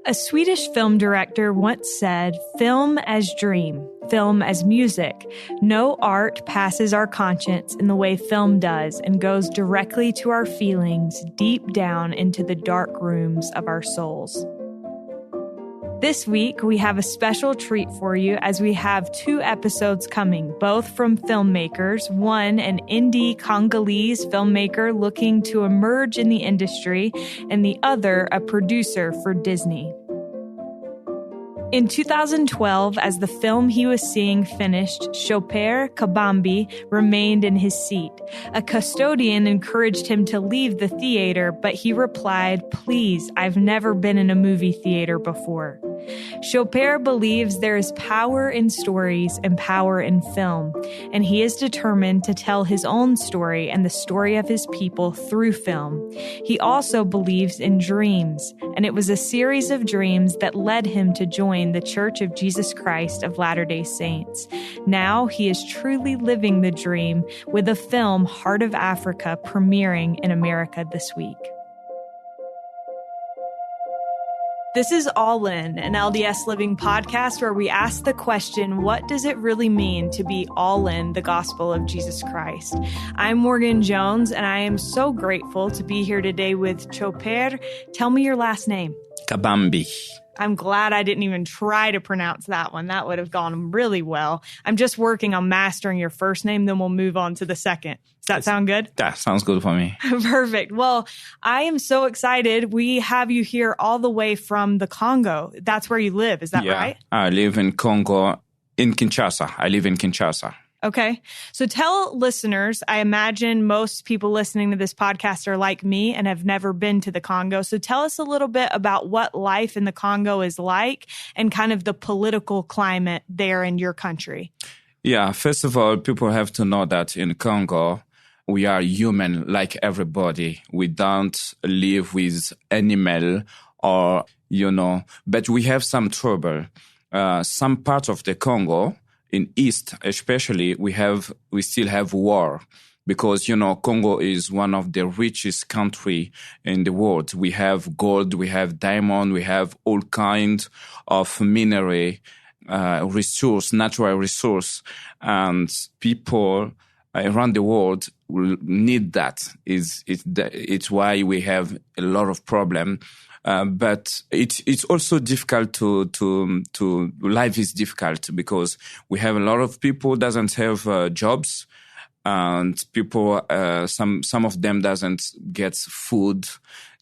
A Swedish film director once said, "Film as dream, film as music. No art passes our conscience in the way film does and goes directly to our feelings deep down into the dark rooms of our souls." This week, we have a special treat for you as we have 2 episodes coming, both from filmmakers, one an indie Congolese filmmaker looking to emerge in the industry, and the other a producer for Disney. In 2012, as the film he was seeing finished, Tshoper Kabambi remained in his seat. A custodian encouraged him to leave the theater, but he replied, "Please, I've never been in a movie theater before." Tshoper believes there is power in stories and power in film, and he is determined to tell his own story and the story of his people through film. He also believes in dreams, and it was a series of dreams that led him to join the Church of Jesus Christ of Latter-day Saints. Now he is truly living the dream with the film Heart of Africa premiering in America this week. This is All In, an LDS Living podcast where we ask the question, what does it really mean to be all in the gospel of Jesus Christ? I'm Morgan Jones, and I am so grateful to be here today with Tshoper. Tell me your last name. Kabambi. I'm glad I didn't even try to pronounce that one. That would have gone really well. I'm just working on mastering your first name, then we'll move on to the second. Does that sound good? That sounds good for me. Perfect. Well, I am so excited. We have you here all the way from the Congo. That's where you live. Is that right? I live in Congo, in Kinshasa. I live in Kinshasa. Okay. So tell listeners, I imagine most people listening to this podcast are like me and have never been to the Congo. So tell us a little bit about what life in the Congo is like and kind of the political climate there in your country. Yeah. First of all, people have to know that in Congo, we are human like everybody. We don't live with animal or, but we have some trouble. Some parts of the Congo, in East especially, we still have war because, Congo is one of the richest country in the world. We have gold, we have diamond, we have all kinds of mineral resource, natural resource, and people around the world will need that. It's why we have a lot of problem. But it's also difficult to life is difficult because we have a lot of people doesn't have jobs, and people some of them doesn't get food.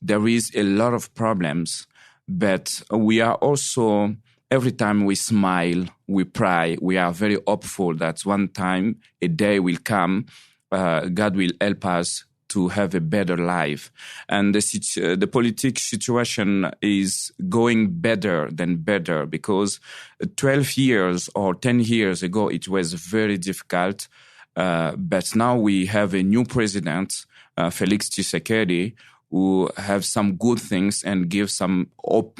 There is a lot of problems, but we are also every time we smile, we pray, we are very hopeful that one time a day will come, God will help us to have a better life. And the political situation is going better than better because 12 years or 10 years ago, it was very difficult. But now we have a new president, Felix Tshisekedi, who have some good things and give some hope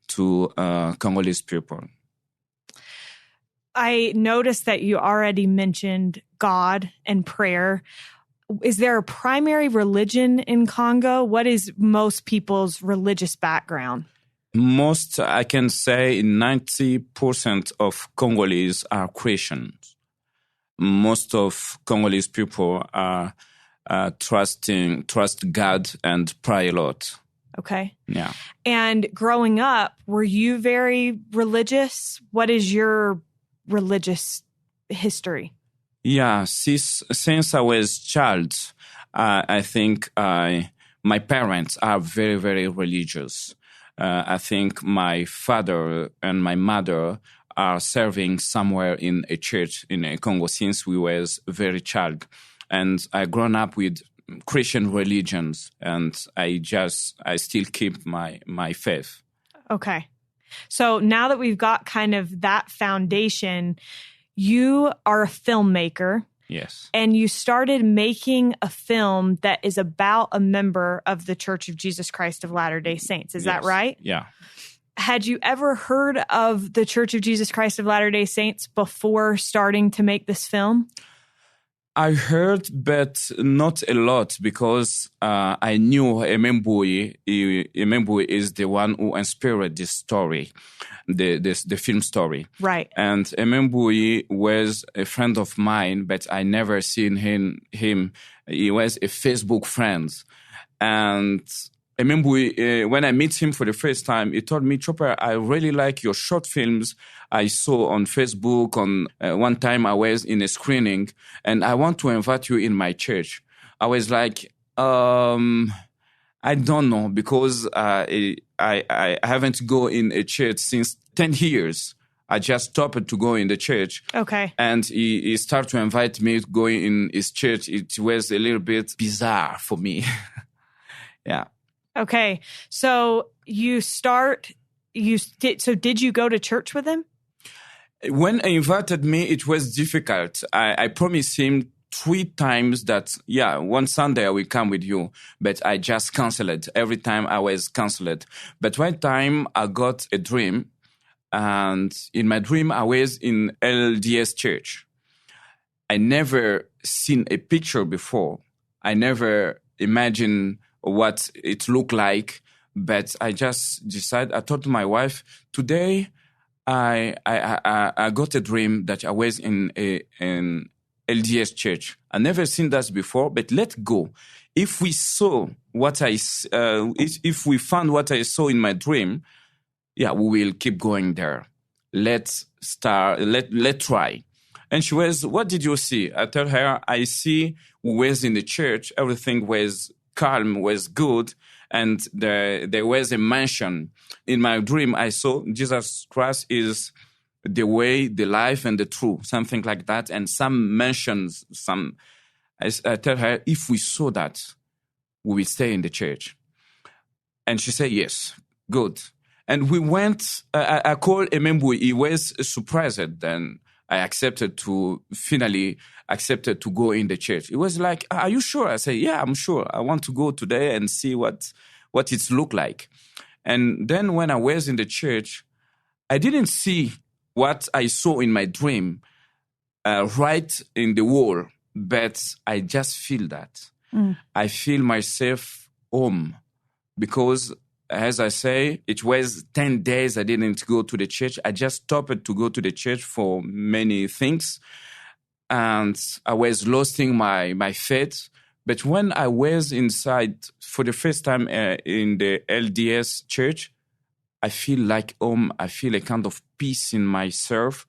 to Congolese people. I noticed that you already mentioned God and prayer. Is there a primary religion in Congo? What is most people's religious background? Most, I can say 90% of Congolese are Christians. Most of Congolese people are trust God and pray a lot. Okay. Yeah. And growing up, were you very religious? What is your religious history? Yeah, since I was child, I think my parents are very, very religious. I think my father and my mother are serving somewhere in a church in Congo since we was very child. And I grown up with Christian religions, and I still keep my faith. Okay. So now that we've got kind of that foundation, you are a filmmaker. Yes. And you started making a film that is about a member of the Church of Jesus Christ of Latter-day Saints. Is that right? Yeah. Had you ever heard of the Church of Jesus Christ of Latter-day Saints before starting to make this film? I heard, but not a lot because I knew Emembui. Emembui is the one who inspired this story, the film story. Right. And Emembui was a friend of mine, but I never seen him. He was a Facebook friend. And I remember when I met him for the first time, he told me, Tshoper, I really like your short films I saw on Facebook. On one time I was in a screening and I want to invite you in my church. I was like, I don't know because I haven't go in a church since 10 years. I just stopped to go in the church. Okay. And he started to invite me to go in his church. It was a little bit bizarre for me. Yeah. Okay. So did you go to church with him? When he invited me, it was difficult. I promised him 3 times that, one Sunday I will come with you, but I just canceled it. Every time I was canceled. But one time I got a dream, and in my dream I was in LDS church. I never seen a picture before. I never imagined what it looked like, but I just decided, I told my wife, today I got a dream that I was in an LDS church. I never seen that before, but let's go. If we saw if we found what I saw in my dream, we will keep going there. Let's try. And she was, what did you see? I told her, I see we was in the church, everything was calm, was good, and there was a mansion. In my dream, I saw Jesus Christ is the way, the life, and the truth, something like that. And some mentions, I tell her, if we saw that, we will stay in the church. And she said, yes, good. And we went, I called Emembui. He was surprised then. I finally accepted to go in the church. It was like, are you sure? I said, yeah, I'm sure. I want to go today and see what it looked like. And then when I was in the church, I didn't see what I saw in my dream right in the wall, but I just feel that. I feel myself home because, as I say, it was 10 days I didn't go to the church. I just stopped to go to the church for many things. And I was losing my faith. But when I was inside for the first time in the LDS church, I feel like home. I feel a kind of peace in myself.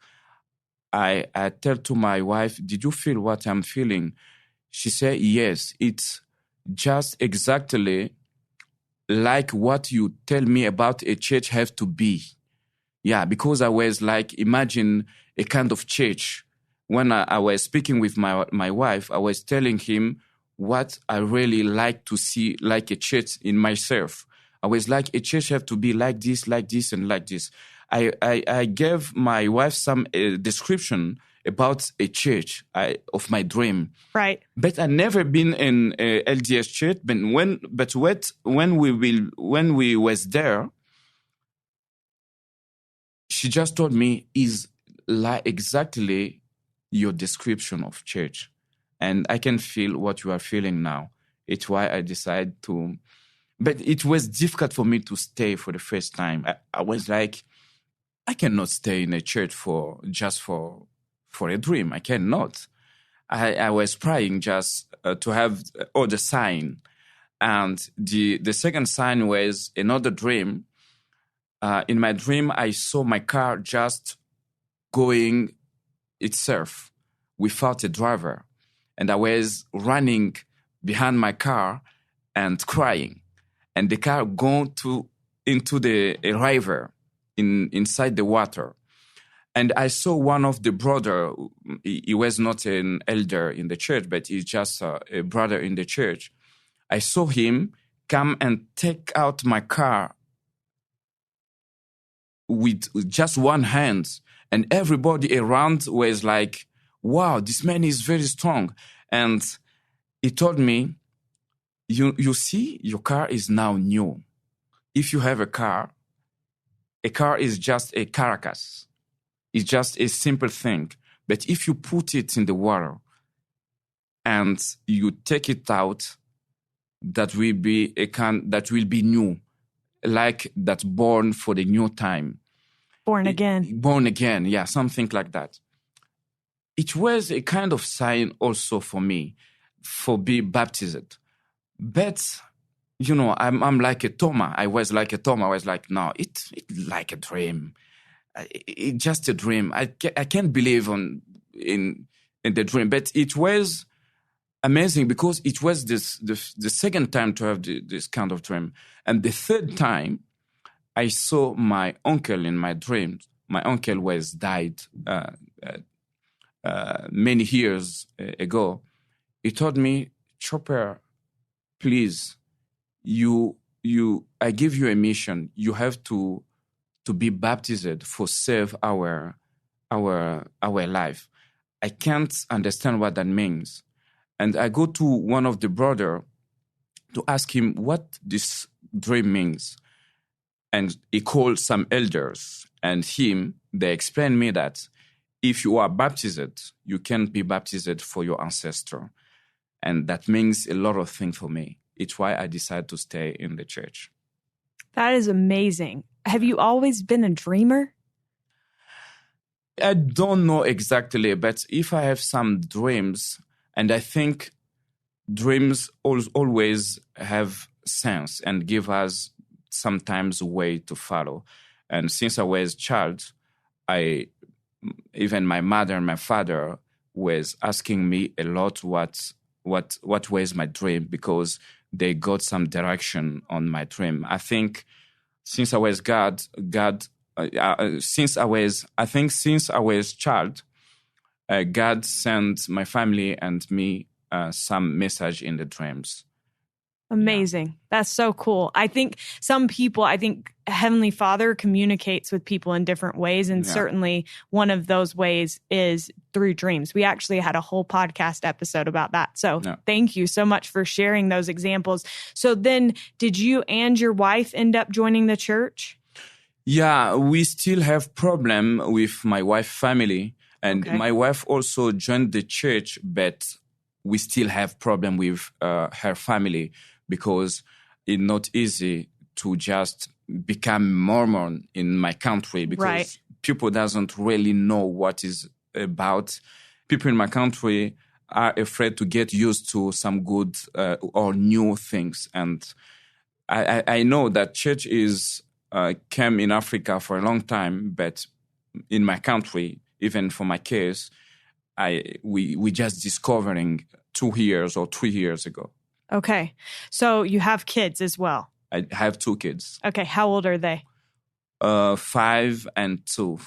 I tell to my wife, did you feel what I'm feeling? She said, yes, it's just exactly like what you tell me about a church have to be. Yeah, because I was like, imagine a kind of church. When I was speaking with my wife, I was telling him what I really like to see like a church in myself. I was like, a church have to be like this, and like this. I gave my wife some description about a church of my dream. Right. But I never been in a LDS church. But when we was there, she just told me is like exactly your description of church, and I can feel what you are feeling now. It's why I decided to. But it was difficult for me to stay for the first time. I was like, I cannot stay in a church for a dream. I cannot. I was praying just to have other sign. And the second sign was another dream. In my dream, I saw my car just going itself without a driver. And I was running behind my car and crying. And the car going into a river inside the water. And I saw one of the brother, he was not an elder in the church, but he's just a brother in the church. I saw him come and take out my car with just one hand. And everybody around was like, wow, this man is very strong. And he told me, you see, your car is now new. If you have a car is just a carcass. It's just a simple thing. But if you put it in the water, and you take it out, that will be that will be new, like that born for the new time. Born again. Born again, yeah, something like that. It was a kind of sign also for me for being baptized. But, I'm like a Thomas. I was like a Thomas. I was like, no, it's like a dream. It's just a dream. I can't believe in the dream. But it was amazing because it was the second time to have this kind of dream. And the third time, I saw my uncle in my dreams. My uncle was died many years ago. He told me, Tshoper, please, I give you a mission. You have to be baptized for save our life. I can't understand what that means. And I go to one of the brother to ask him what this dream means. And he called some elders, and they explained me that if you are baptized, you can be baptized for your ancestor. And that means a lot of things for me. It's why I decided to stay in the church. That is amazing. Have you always been a dreamer? I don't know exactly, but if I have some dreams, and I think dreams always have sense and give us sometimes a way to follow. And since I was a child, even my mother and my father was asking me a lot what was my dream, because they got some direction on my dream. I think since I was since I was child, God sent my family and me some message in the dreams. Amazing. Yeah. That's so cool. I think Heavenly Father communicates with people in different ways. And certainly one of those ways is through dreams. We actually had a whole podcast episode about that. So Thank you so much for sharing those examples. So then did you and your wife end up joining the church? Yeah, we still have problem with my wife's family. And my wife also joined the church, but we still have problem with her family, because it's not easy to just become Mormon in my country, because people doesn't really know what is about. People in my country are afraid to get used to some good or new things. And I know that church came in Africa for a long time, but in my country, even for my case, we just discovering 2 years or 3 years ago. Okay. So you have kids as well? I have 2 kids. Okay. How old are they? 5 and 2.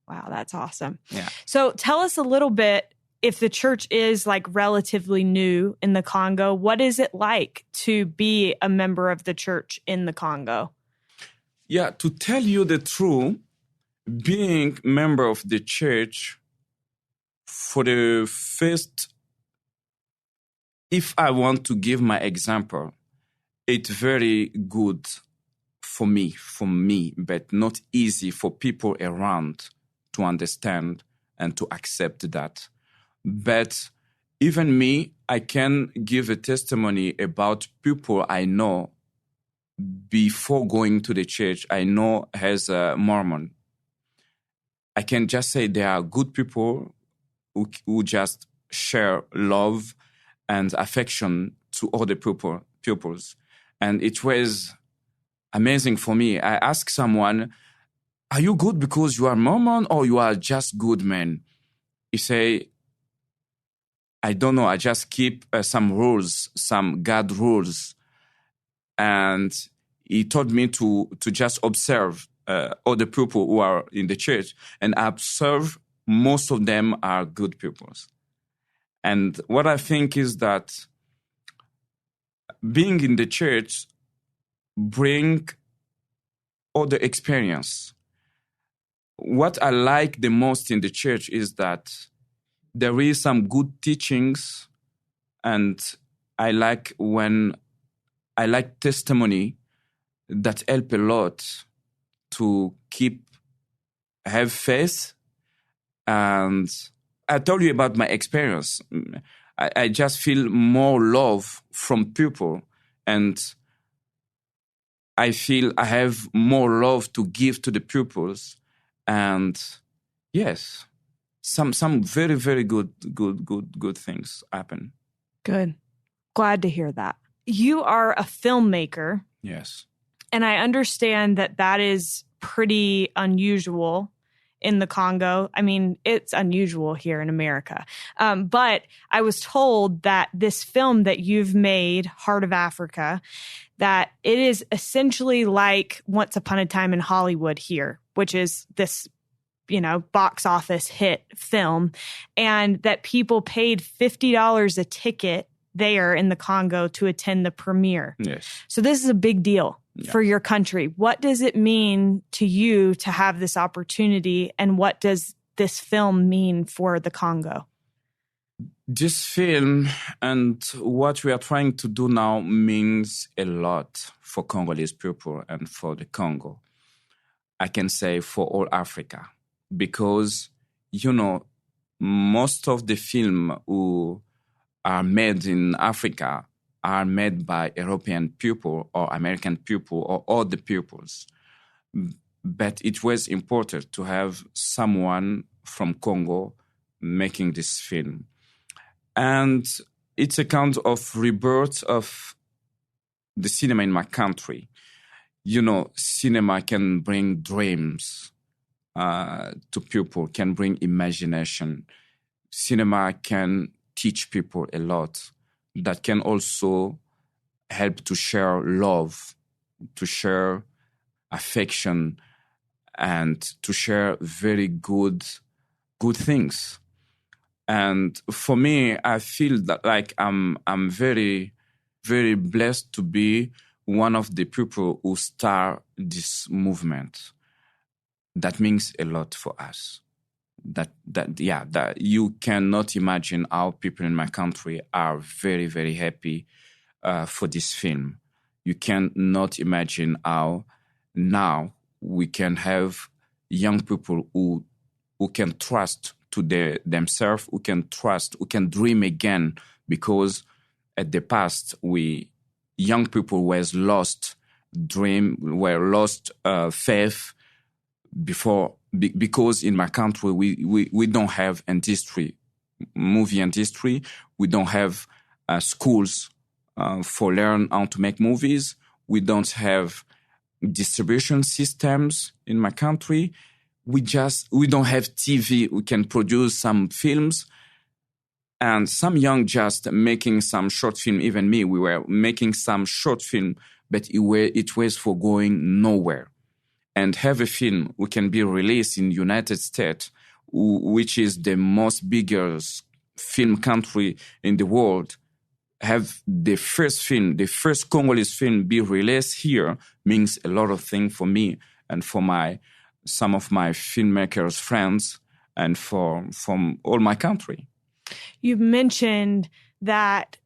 Wow, that's awesome. Yeah. So tell us a little bit, if the church is like relatively new in the Congo, what is it like to be a member of the church in the Congo? Yeah, to tell you the truth, being a member of the church for the first, if I want to give my example, it's very good for me, but not easy for people around to understand and to accept that. But even me, I can give a testimony about people I know before going to the church. I know as a Mormon. I can just say they are good people who just share love and affection to other pupils. And it was amazing for me. I asked someone, are you good because you are Mormon, or you are just good man? He say, I don't know. I just keep some rules, some God rules. And he told me to just observe other people who are in the church. And I observe most of them are good people. And what I think is that being in the church bring other experience. What I like the most in the church is that there is some good teachings, and I like testimony that help a lot to have faith. And I told you about my experience. I just feel more love from people, and I feel I have more love to give to the pupils. And yes, some very, very good things happen. Good. Glad to hear that. You are a filmmaker. Yes. And I understand that that is pretty unusual in the Congo. I mean, it's unusual here in America. But I was told that this film that you've made, Heart of Africa, that it is essentially like Once Upon a Time in Hollywood here, which is this, box office hit film, and that people paid $50 a ticket there in the Congo to attend the premiere. Yes. So this is a big deal for your country. What does it mean to you to have this opportunity, and what does this film mean for the Congo? This film and what we are trying to do now means a lot for Congolese people and for the Congo. I can say for all Africa, because, most of the film who are made in Africa are made by European people or American people or other peoples. But it was important to have someone from Congo making this film. And it's a kind of rebirth of the cinema in my country. Cinema can bring dreams to people, can bring imagination. Cinema can teach people a lot. That can also help to share love, to share affection, and to share very good things. And for me, I feel that like I'm very, very blessed to be one of the people who start this movement. That means a lot for us. That you cannot imagine how people in my country are very, very happy for this film. You cannot imagine how now we can have young people who can trust to themselves, who can trust, who can dream again, because at the past young people were lost faith before, because in my country we don't have movie industry. We don't have schools for learn how to make movies. We don't have distribution systems in my country. We don't have TV. We can produce some films, and some young just making some short film. Even me, we were making some short film, but it was for going nowhere. And have a film who can be released in United States, which is the most biggest film country in the world, have the first Congolese film be released here means a lot of things for me and for some of my filmmakers friends and from all my country. You mentioned that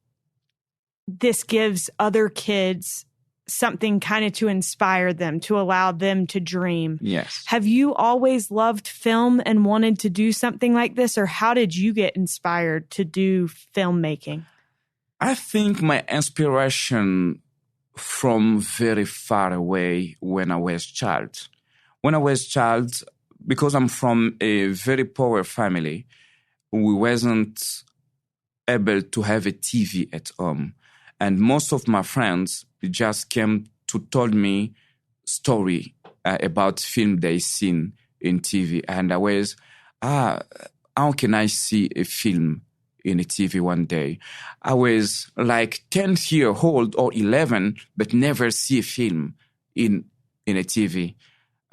this gives other kids something kind of to inspire them, to allow them to dream. Yes. Have you always loved film and wanted to do something like this, or how did you get inspired to do filmmaking? I think my inspiration from very far away when I was child. When I was child, because I'm from a very poor family, we wasn't able to have a TV at home. And most of my friends just came to tell me story about film they seen in TV. And I was, how can I see a film in a TV one day? I was like 10 years old or 11, but never see a film in a TV.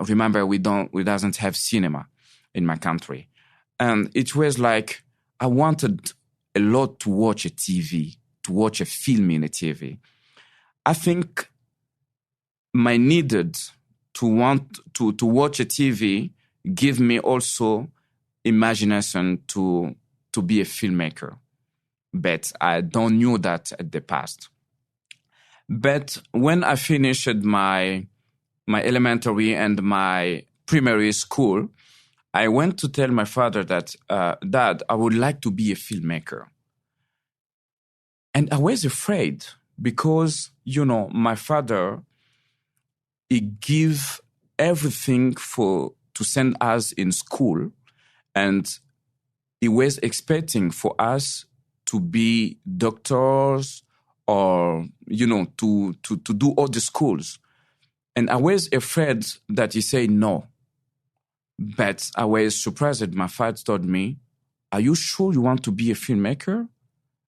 Remember, we doesn't have cinema in my country. And it was like, I wanted a lot to watch a TV, to watch a film in a TV. I think my needed to want to watch a TV give me also imagination to be a filmmaker. But I don't knew that at the past. But when I finished my elementary and my primary school, I went to tell my father that, Dad, I would like to be a filmmaker. And I was afraid because, my father, he gave everything to send us in school. And he was expecting for us to be doctors or, to do all the schools. And I was afraid that he said no. But I was surprised that my father told me, "Are you sure you want to be a filmmaker?"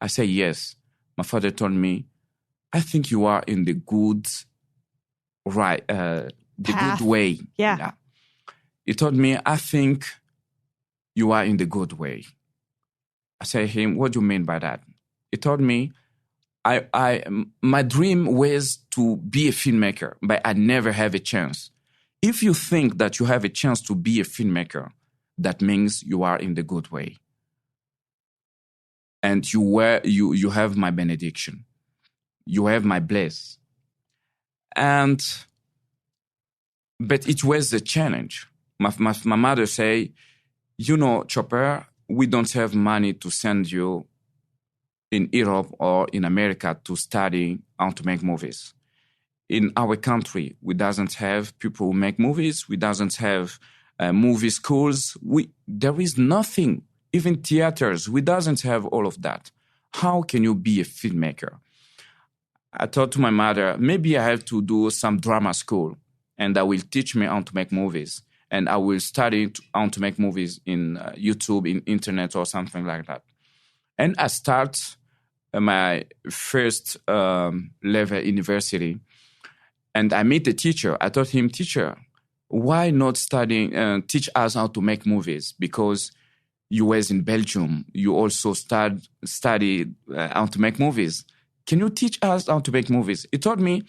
I said, "Yes." My father told me, "I think you are in the good, Path. good way." Yeah. He told me, "I think you are in the good way." I said to him, "What do you mean by that?" He told me, my dream was to be a filmmaker, but I never have a chance. If you think that you have a chance to be a filmmaker, that means you are in the good way. And you have my benediction. You have my bless. But it was a challenge. My mother say, Tshoper, we don't have money to send you in Europe or in America to study how to make movies. In our country, we doesn't have people who make movies. We doesn't have movie schools. There is nothing, even theaters. We doesn't have all of that. How can you be a filmmaker? I thought to my mother, maybe I have to do some drama school and that will teach me how to make movies. And I will study how to make movies in YouTube, in internet or something like that. And I start my first level university. And I met a teacher. I told him, "Teacher, why not teach us how to make movies? Because you was in Belgium. You also studied how to make movies. Can you teach us how to make movies?" He told me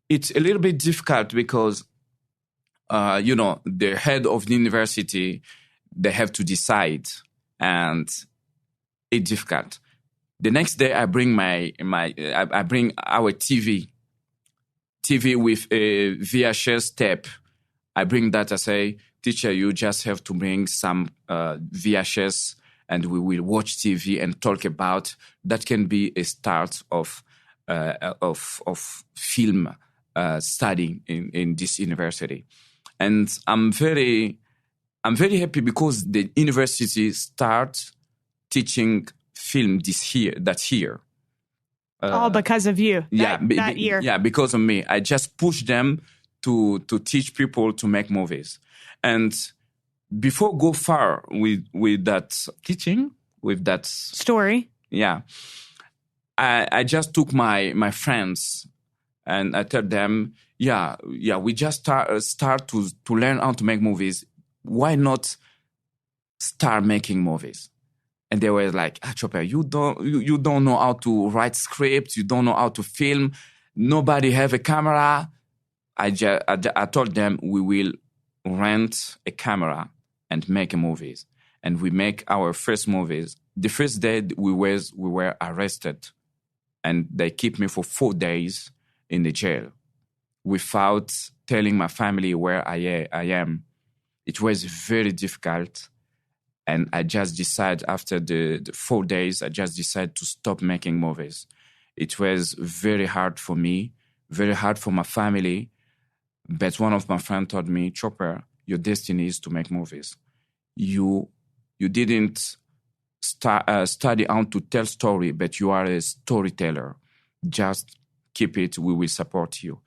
it's a little bit difficult because, the head of the university, they have to decide. And it's difficult. The next day, I bring I bring our TV with a VHS tape. I bring that. I say, "Teacher, you just have to bring some VHS and we will watch TV and talk about." That can be a start of film study in this university. And I'm very happy because the university start teaching film that year. All because of you. That year. Yeah, because of me. I just pushed them to teach people to make movies. And before go far with that teaching, with that story, I just took my friends and I told them, we just start to learn how to make movies. Why not start making movies? And they were like, "Tshoper, you don't know how to write scripts. You don't know how to film. Nobody have a camera." I told them we will rent a camera and make movies. And we make our first movies. The first day we were arrested. And they keep me for 4 days in the jail without telling my family where I am. It was very difficult. And I just decided after the 4 days, I just decided to stop making movies. It was very hard for me, very hard for my family. But one of my friends told me, "Tshoper, your destiny is to make movies. You didn't study how to tell story, but you are a storyteller. Just keep it. We will support you."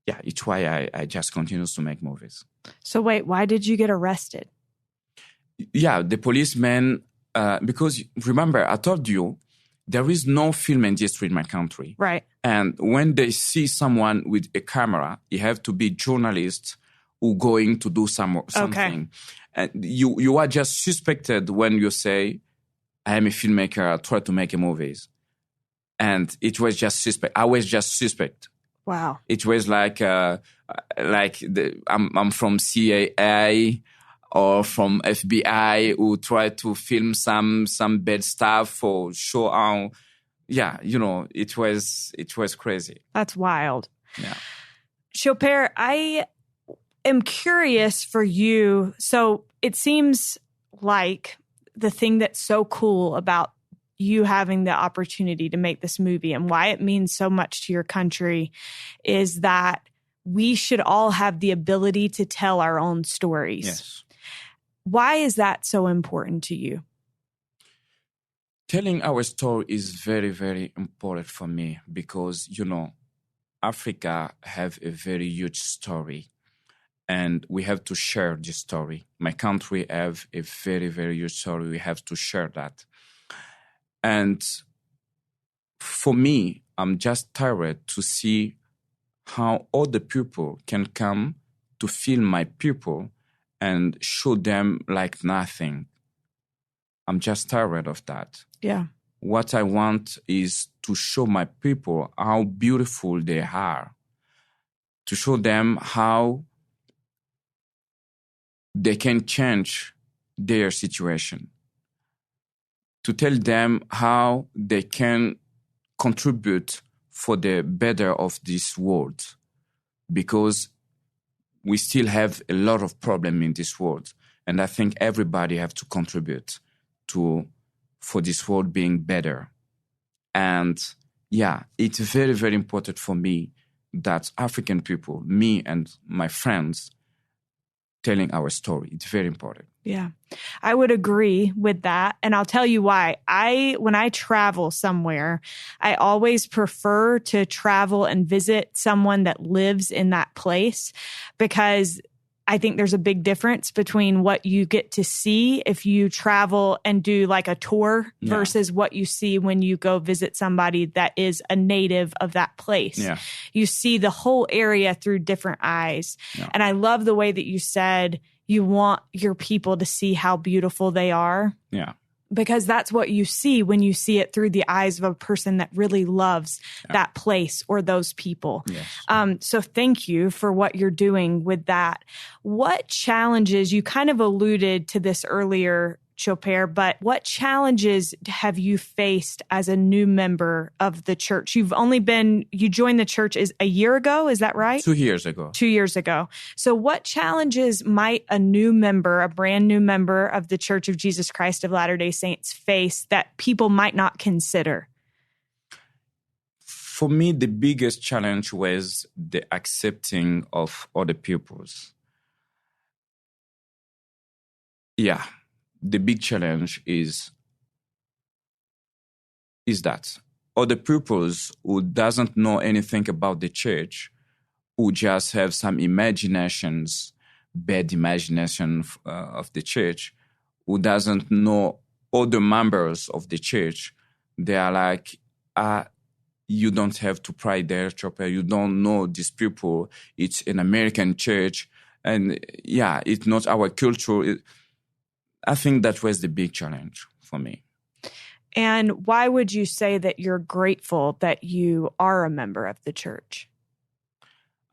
Yeah, it's why I just continue to make movies. So wait, why did you get arrested? Yeah, the policeman, because remember, I told you, there is no film industry in my country. Right. And when they see someone with a camera, you have to be journalist who going to do something. Okay. And you are just suspected when you say, "I am a filmmaker, I try to make a movies." And it was just suspect. I was just suspect. Wow. It was like I'm from CIA or from FBI who try to film some bad stuff for show how. Yeah, it was crazy. That's wild. Yeah. Tshoper, I am curious for you. So it seems like the thing that's so cool about you having the opportunity to make this movie and why it means so much to your country is that we should all have the ability to tell our own stories. Yes. Why is that so important to you? Telling our story is very, very important for me because, Africa have a very huge story and we have to share this story. My country have a very, very huge story. We have to share that. And for me, I'm just tired to see how other people can come to film my people and show them like nothing. I'm just tired of that. Yeah. What I want is to show my people how beautiful they are, to show them how they can change their situation, to tell them how they can contribute for the better of this world, because we still have a lot of problem in this world. And I think everybody have to contribute for this world being better. And yeah, it's very, very important for me that African people, me and my friends, telling our story. It's very important. Yeah, I would agree with that. And I'll tell you why. When I travel somewhere, I always prefer to travel and visit someone that lives in that place, because I think there's a big difference between what you get to see if you travel and do like a tour versus what you see when you go visit somebody that is a native of that place. Yeah. You see the whole area through different eyes. Yeah. And I love the way that you said you want your people to see how beautiful they are. Yeah. Because that's what you see when you see it through the eyes of a person that really loves that place or those people. Yes. So thank you for what you're doing with that. What challenges, you kind of alluded to this earlier, Tshoper, but what challenges have you faced as a new member of the church? You joined the church a year ago, is that right? 2 years ago. 2 years ago. So what challenges might a brand new member of the Church of Jesus Christ of Latter-day Saints face that people might not consider? For me, the biggest challenge was the accepting of other peoples. Yeah. The big challenge is that other peoples who doesn't know anything about the church, who just have some imaginations, bad imagination of the church, who doesn't know other members of the church, they are like, you don't have to pray there, Tshoper. You don't know these people. It's an American church. And yeah, it's not our culture. I think that was the big challenge for me. And why would you say that you're grateful that you are a member of the church?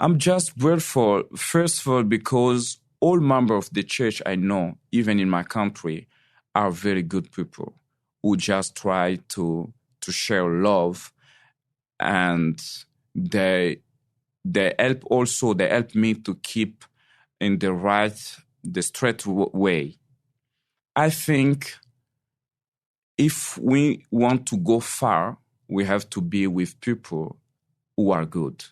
I'm just grateful, first of all, because all members of the church I know, even in my country, are very good people who just try to share love, and they help me to keep in the straight way. I think if we want to go far, we have to be with people who are good.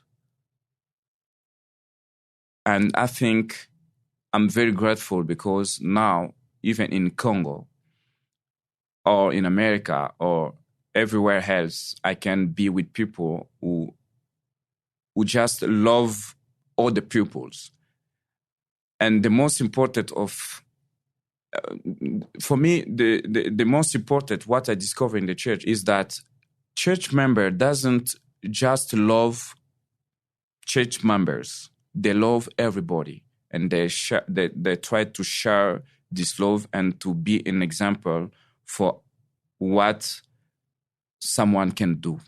And I think I'm very grateful because now, even in Congo or in America or everywhere else, I can be with people who just love all the peoples. And the most important for me, the most important, what I discover in the church is that church member doesn't just love church members. They love everybody, and they try to share this love and to be an example for what someone can do.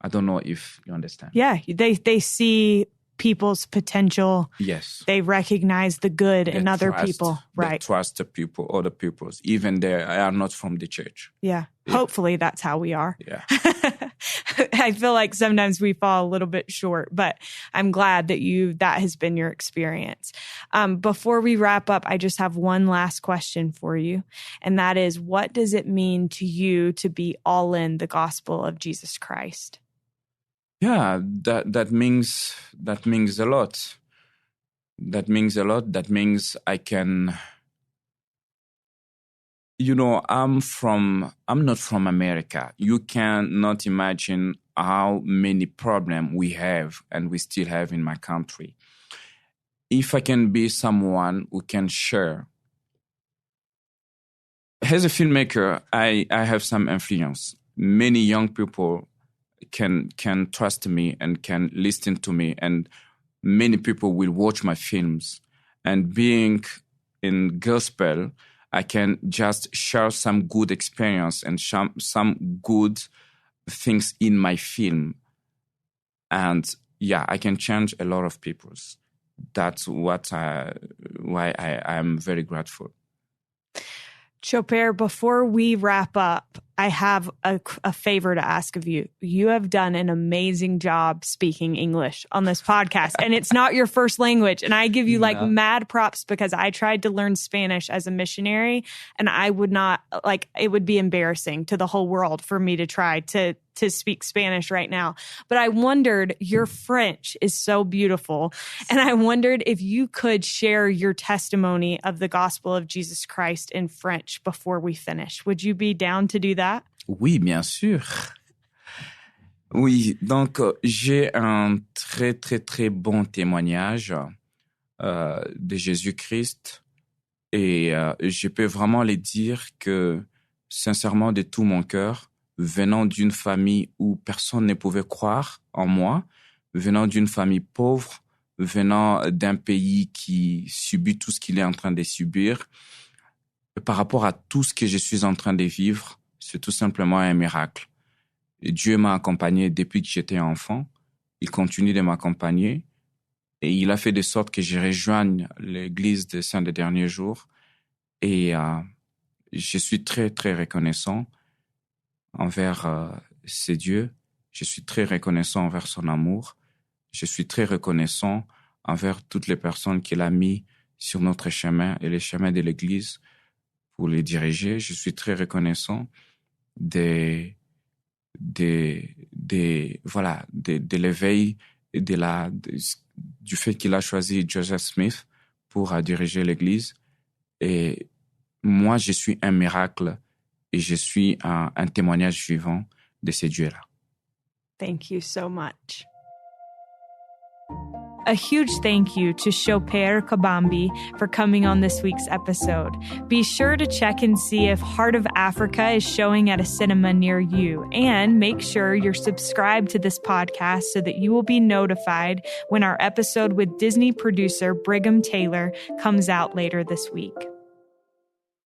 I don't know if you understand. Yeah, they see people's potential. Yes. They recognize the good in other people. Right. They trust the people, other peoples, even they are not from the church. Yeah. Hopefully that's how we are. Yeah. I feel like sometimes we fall a little bit short, but I'm glad that that has been your experience. Before we wrap up, I just have one last question for you. And that is, what does it mean to you to be all in the gospel of Jesus Christ? Yeah, that means a lot. That means a lot. That means I can, I'm not from America. You cannot imagine how many problems we have and we still have in my country. If I can be someone who can share. As a filmmaker, I have some influence. Many young people can trust me and can listen to me, and many people will watch my films. And being in gospel, I can just share some good experience and some good things in my film. And yeah, I can change a lot of people's. That's why I am very grateful. Tshoper, before we wrap up, I have a favor to ask of you. You have done an amazing job speaking English on this podcast, and it's not your first language. And I give you mad props, because I tried to learn Spanish as a missionary, and I would not, it would be embarrassing to the whole world for me to try to speak Spanish right now. But I wondered, your French is so beautiful. And I wondered if you could share your testimony of the gospel of Jesus Christ in French before we finish. Would you be down to do that? Oui, bien sûr. Oui, donc j'ai un très, très, très bon témoignage de Jésus-Christ. Et je peux vraiment le dire que, sincèrement, de tout mon cœur, venant d'une famille où personne ne pouvait croire en moi, venant d'une famille pauvre, venant d'un pays qui subit tout ce qu'il est en train de subir, par rapport à tout ce que je suis en train de vivre, c'est tout simplement un miracle. Et Dieu m'a accompagné depuis que j'étais enfant. Il continue de m'accompagner. Et il a fait de sorte que je rejoigne l'église des Saints des Derniers Jours. Et je suis très, très reconnaissant envers ces dieux. Je suis très reconnaissant envers son amour. Je suis très reconnaissant envers toutes les personnes qu'il a mis sur notre chemin et les chemins de l'Église pour les diriger. Je suis très reconnaissant de l'éveil et du fait qu'il a choisi Joseph Smith pour diriger l'Église. Et moi, je suis un miracle et je suis un témoignage vivant de ces dieux-là. Thank you so much. A huge thank you to Tshoper Kabambi for coming on this week's episode. Be sure to check and see if Heart of Africa is showing at a cinema near you, and make sure you're subscribed to this podcast so that you will be notified when our episode with Disney producer Brigham Taylor comes out later this week.